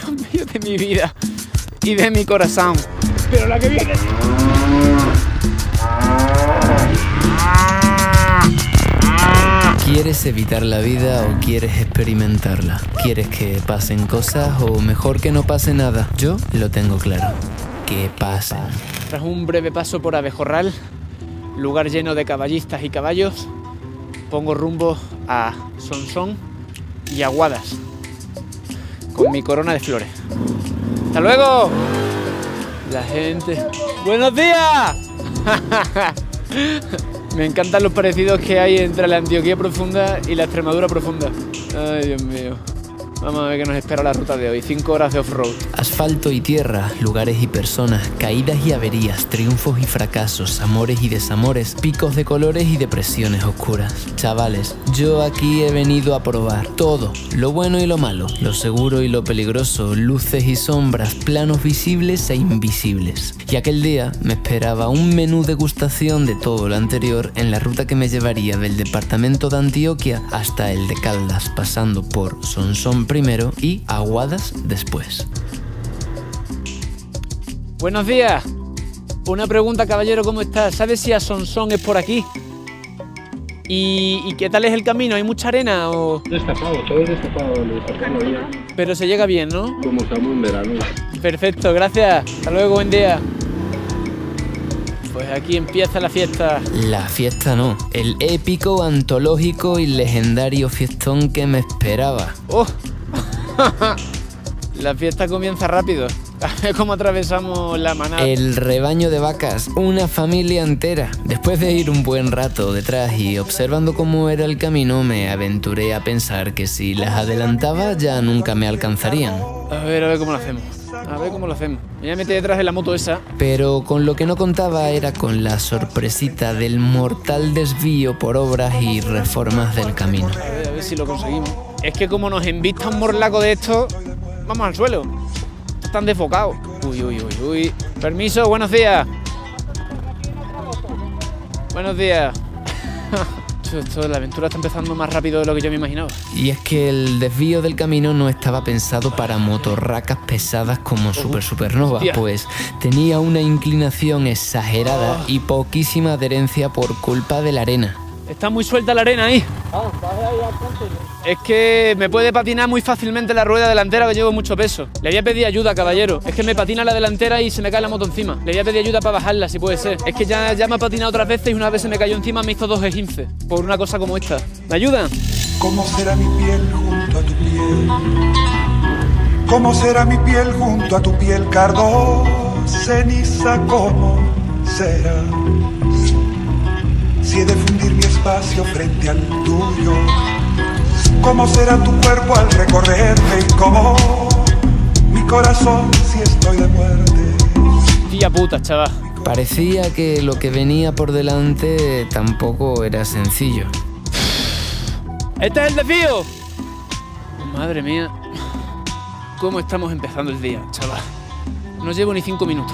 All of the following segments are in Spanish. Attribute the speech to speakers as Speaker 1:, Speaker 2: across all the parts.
Speaker 1: Dios mío, de mi vida y de mi corazón. Pero la que viene...
Speaker 2: ¿Quieres evitar la vida o quieres experimentarla? ¿Quieres que pasen cosas o mejor que no pase nada? Yo lo tengo claro. Que pasen.
Speaker 1: Tras un breve paso por Abejorral, lugar lleno de caballistas y caballos, pongo rumbo a Sonsón y Aguadas, con mi corona de flores. ¡Hasta luego! La gente... ¡Buenos días! Me encantan los parecidos que hay entre la Antioquía profunda y la Extremadura profunda. Ay, Dios mío. Vamos a ver qué nos espera la ruta de hoy. 5 horas de off-road.
Speaker 2: Asfalto y tierra, lugares y personas, caídas y averías, triunfos y fracasos, amores y desamores, picos de colores y depresiones oscuras. Chavales, yo aquí he venido a probar todo, lo bueno y lo malo, lo seguro y lo peligroso, luces y sombras, planos visibles e invisibles. Y aquel día me esperaba un menú degustación de todo lo anterior en la ruta que me llevaría del departamento de Antioquia hasta el de Caldas, pasando por Sonsón primero y Aguadas después.
Speaker 1: Buenos días. Una pregunta, caballero, ¿cómo está? ¿Sabe si a Sonsón es por aquí? ¿Y qué tal es el camino? ¿Hay mucha arena o...?
Speaker 3: Destapado, todo es destapado,
Speaker 1: Pero se llega bien, ¿no?
Speaker 3: como estamos en verano.
Speaker 1: Perfecto, gracias. Hasta luego, buen día. Pues aquí empieza la fiesta.
Speaker 2: La fiesta no, el épico, antológico y legendario fiestón que me esperaba.
Speaker 1: ¡Oh! La fiesta comienza rápido. A ver cómo atravesamos la manada.
Speaker 2: El rebaño de vacas, una familia entera. Después de ir un buen rato detrás y observando cómo era el camino, me aventuré a pensar que si las adelantaba ya nunca me alcanzarían.
Speaker 1: A ver cómo lo hacemos. A ver cómo lo hacemos. Me voy a meter detrás de la moto esa.
Speaker 2: Pero con lo que no contaba era con la sorpresita del mortal desvío por obras y reformas del camino.
Speaker 1: A ver si lo conseguimos. Es que como nos embista un morlaco de esto, vamos al suelo. Están desfocados. Uy, uy, uy, uy. Permiso, buenos días. Buenos días. La aventura está empezando más rápido de lo que yo me imaginaba.
Speaker 2: Y es que el desvío del camino no estaba pensado para motorracas pesadas como Super Supernova, pues tenía una inclinación exagerada y poquísima adherencia por culpa de la arena.
Speaker 1: Está muy suelta la arena ahí. Es que me puede patinar muy fácilmente la rueda delantera, que llevo mucho peso. Le voy a pedir ayuda, caballero. Es que me patina la delantera y se me cae la moto encima. Le voy a pedir ayuda para bajarla, si puede ser. Es que ya me ha patinado otras veces y una vez se me cayó encima, me hizo 2 esguinces por una cosa como esta. ¿Me ayudan?
Speaker 4: ¿Cómo será mi piel junto a tu piel? ¿Cómo será mi piel junto a tu piel, cardo? Ceniza, ¿cómo será? Si he de fundir mi espacio frente al tuyo, ¿cómo será tu cuerpo al recorrerme? Y cómo mi corazón si estoy de muerte.
Speaker 1: Tía puta, chaval.
Speaker 2: Parecía que lo que venía por delante tampoco era sencillo.
Speaker 1: ¡Este es el desvío! Madre mía. ¿Cómo estamos empezando el día, chaval? No llevo ni 5 minutos.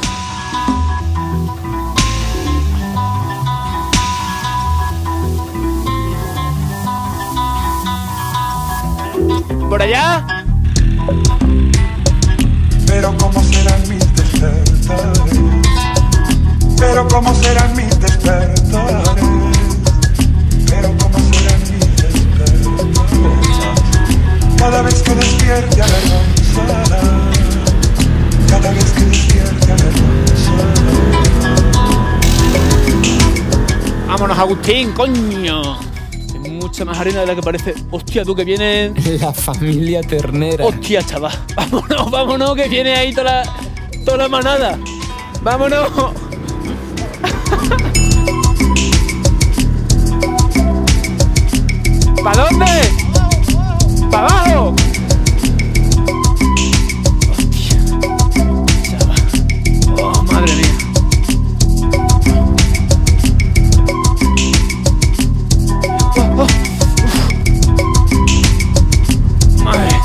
Speaker 1: ¿Por allá?
Speaker 4: Pero cómo serán mis despertares, pero cómo serán mis despertares, pero cómo serán mis despertares. Cada vez que despierte avergonzada, cada vez que despierte avergonzada.
Speaker 1: Vámonos, Agustín, coño. Mucha más arena de la que parece. Hostia, tú, que viene...
Speaker 2: La familia ternera.
Speaker 1: Hostia, chaval. Vámonos, vámonos, que viene ahí toda la manada. Vámonos. ¿Para dónde? ¿Para abajo? Hostia. Chaval. Oh, madre mía.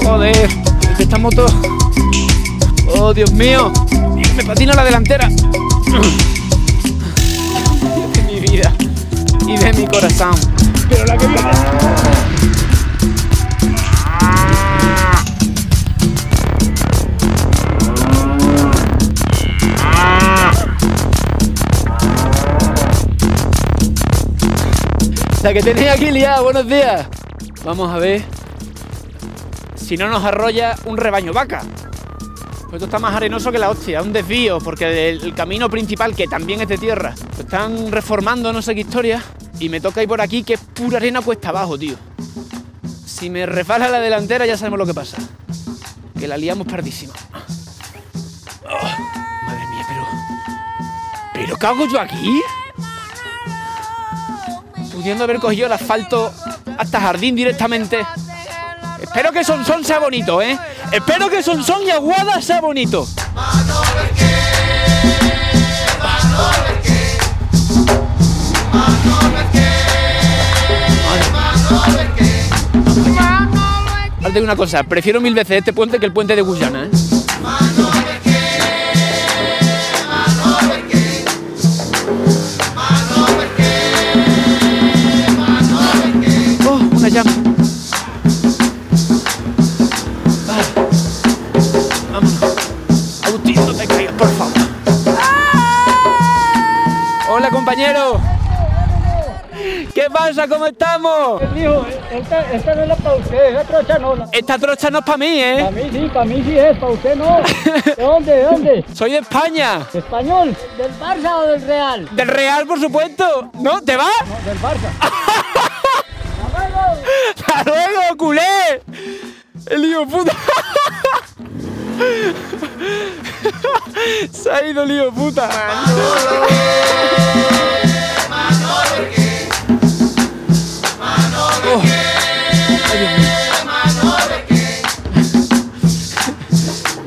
Speaker 1: Joder, esta moto... Oh, Dios mío. Me patina la delantera. De mi vida y de mi corazón. Pero la que viene... La que tenéis aquí liada, buenos días. Vamos a ver si no nos arrolla un rebaño vaca. Pues esto está más arenoso que la hostia, un desvío, porque el camino principal, que también es de tierra, lo están reformando, no sé qué historia, y me toca ir por aquí, que es pura arena cuesta abajo, tío. Si me resbala la delantera ya sabemos lo que pasa, que la liamos pardísima. Oh, madre mía, ¿pero qué hago yo aquí? Pudiendo haber cogido el asfalto hasta jardín directamente. Espero que Sonsón sea bonito, ¿eh? Espero que Sonsón y Aguada sea bonito. Ahora te digo una cosa, prefiero mil veces este puente que el puente de Guyana, ¿eh? Oh, una llama. Por favor. Hola, compañero. ¿Qué pasa? ¿Cómo estamos?
Speaker 5: Hijo, esta no es la para usted, esa trocha no.
Speaker 1: Esta trocha no es para mí, ¿eh?
Speaker 5: Para mí sí es, para usted no. ¿De dónde? ¿De dónde?
Speaker 1: Soy de España.
Speaker 5: ¿Español? ¿Del Barça o del Real?
Speaker 1: Del Real, por supuesto. ¿No? ¿Te vas?
Speaker 5: No, del Barça.
Speaker 1: ¡Hasta luego, culé! El hijo puta. Se ha ido el hijo puta. Oh. Ay, Dios mío.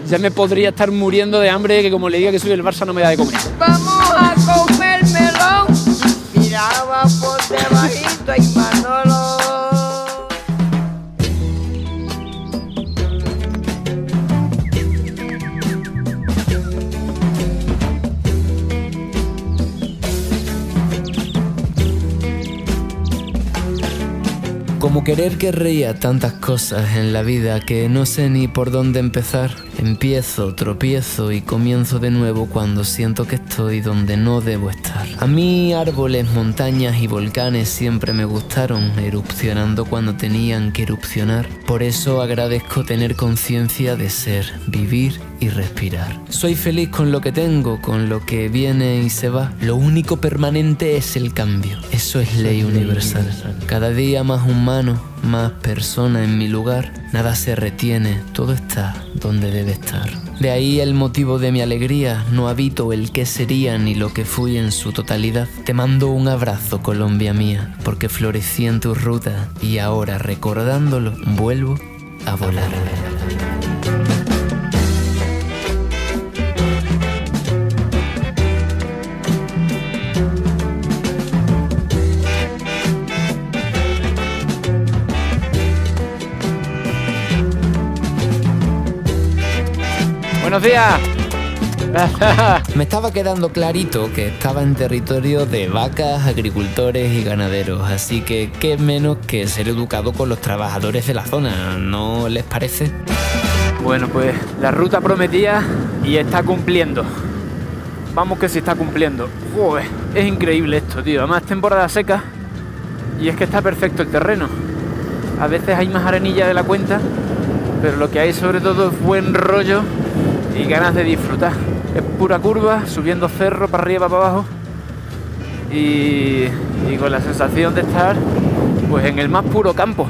Speaker 1: Ya me podría estar muriendo de hambre, que como le diga que soy del Barça no me da de comer.
Speaker 6: Vamos a comer melón. Miraba por debajito y Manolo.
Speaker 2: Como querer que reía tantas cosas en la vida que no sé ni por dónde empezar. Empiezo, tropiezo y comienzo de nuevo cuando siento que estoy donde no debo estar. A mí árboles, montañas y volcanes siempre me gustaron, erupcionando cuando tenían que erupcionar. Por eso agradezco tener conciencia de ser, vivir y respirar. Soy feliz con lo que tengo, con lo que viene y se va. Lo único permanente es el cambio. Eso es ley universal. Cada día más humano, más persona en mi lugar. Nada se retiene, todo está donde debe estar. De ahí el motivo de mi alegría. No habito el qué sería ni lo que fui en su totalidad. Te mando un abrazo, Colombia mía, porque florecí en tu ruta y ahora recordándolo vuelvo a volar.
Speaker 1: Buenos días.
Speaker 2: Me estaba quedando clarito que estaba en territorio de vacas, agricultores y ganaderos, así que qué menos que ser educado con los trabajadores de la zona, ¿no les parece?
Speaker 1: Bueno, pues la ruta prometida y está cumpliendo. Vamos que sí está cumpliendo. Joder, es increíble esto, tío. Además, temporada seca y es que está perfecto el terreno. A veces hay más arenilla de la cuenta, pero lo que hay sobre todo es buen rollo y ganas de disfrutar. Es pura curva, subiendo cerro para arriba, para abajo y con la sensación de estar pues en el más puro campo.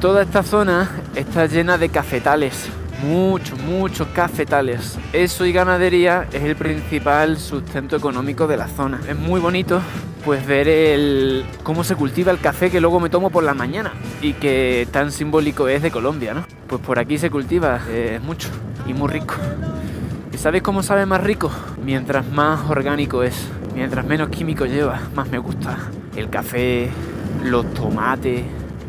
Speaker 1: Toda esta zona está llena de cafetales, muchos cafetales. Eso y ganadería es el principal sustento económico de la zona. Es muy bonito pues ver cómo se cultiva el café que luego me tomo por la mañana y que tan simbólico es de Colombia, ¿no? Pues por aquí se cultiva mucho y muy rico. ¿Y sabéis cómo sabe más rico? Mientras más orgánico es, mientras menos químicos lleva, más me gusta. El café, los tomates,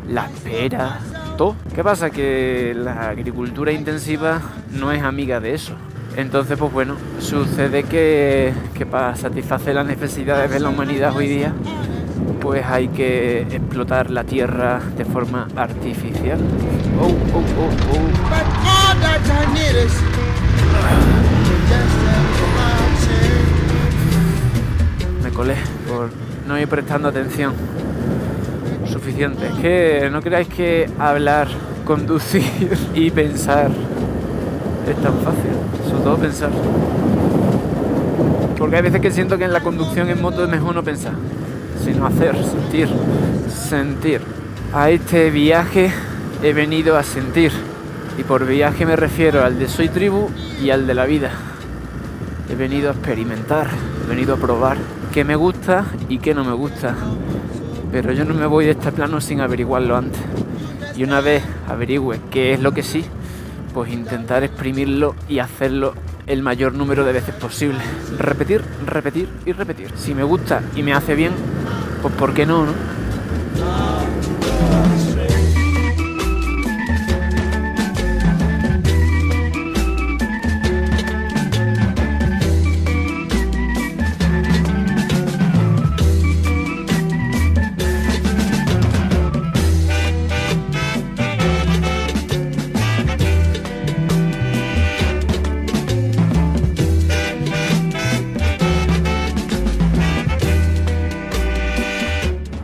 Speaker 1: las peras, todo. ¿Qué pasa? Que la agricultura intensiva no es amiga de eso. Entonces, pues bueno, sucede que para satisfacer las necesidades de la humanidad hoy día, pues hay que explotar la tierra de forma artificial. Me colé por no ir prestando atención. suficiente. Es que no creáis que hablar, conducir y pensar es tan fácil, sobre todo pensar. Porque hay veces que siento que en la conducción en moto es mejor no pensar, sino hacer, sentir. A este viaje he venido a sentir. Y por viaje me refiero al de Soy Tribu y al de la vida. He venido a experimentar, he venido a probar qué me gusta y qué no me gusta. Pero yo no me voy de este plano sin averiguarlo antes. Y una vez averigüe qué es lo que sí, pues intentar exprimirlo y hacerlo el mayor número de veces posible. Repetir, repetir y repetir. Si me gusta y me hace bien, pues ¿por qué no, no?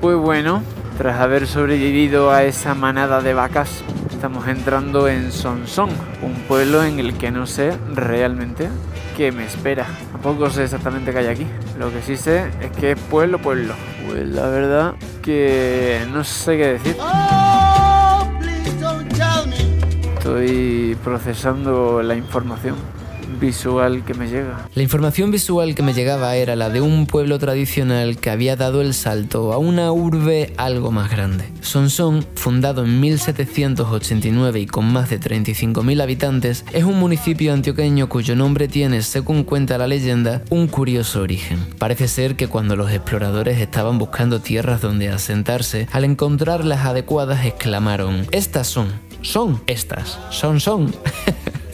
Speaker 1: Pues bueno, tras haber sobrevivido a esa manada de vacas, estamos entrando en Sonsón, un pueblo en el que no sé realmente qué me espera. Tampoco sé exactamente qué hay aquí. Lo que sí sé es que es pueblo. Pues la verdad que no sé qué decir. Estoy procesando la información visual que me llega.
Speaker 2: La información visual que me llegaba era la de un pueblo tradicional que había dado el salto a una urbe algo más grande. Sonsón, fundado en 1789 y con más de 35.000 habitantes, es un municipio antioqueño cuyo nombre tiene, según cuenta la leyenda, un curioso origen. Parece ser que cuando los exploradores estaban buscando tierras donde asentarse, al encontrar las adecuadas exclamaron: "Estas son estas, son".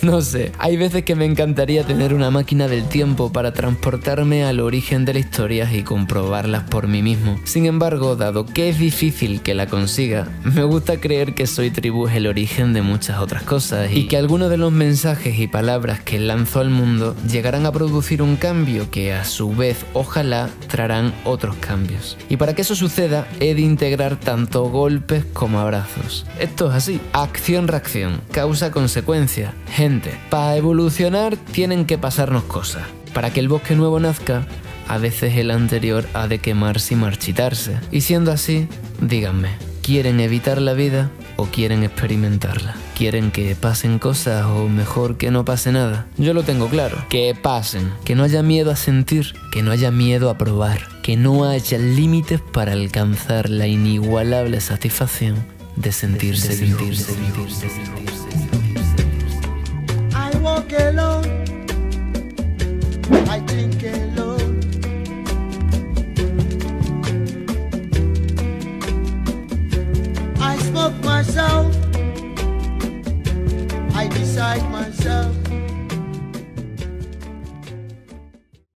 Speaker 2: No sé, hay veces que me encantaría tener una máquina del tiempo para transportarme al origen de la historia y comprobarlas por mí mismo. Sin embargo, dado que es difícil que la consiga, me gusta creer que Soy Tribu es el origen de muchas otras cosas y que algunos de los mensajes y palabras que lanzo al mundo llegarán a producir un cambio que a su vez, ojalá, traerán otros cambios. Y para que eso suceda, he de integrar tanto golpes como abrazos. Esto es así, acción-reacción, causa-consecuencia. Para evolucionar tienen que pasarnos cosas. Para que el bosque nuevo nazca, a veces el anterior ha de quemarse y marchitarse. Y siendo así, díganme, ¿quieren evitar la vida o quieren experimentarla? ¿Quieren que pasen cosas o mejor que no pase nada? Yo lo tengo claro, que pasen, que no haya miedo a sentir, que no haya miedo a probar, que no haya límites para alcanzar la inigualable satisfacción de sentirse vivo.
Speaker 7: I walk alone, I think alone. I smoke myself, I decide myself.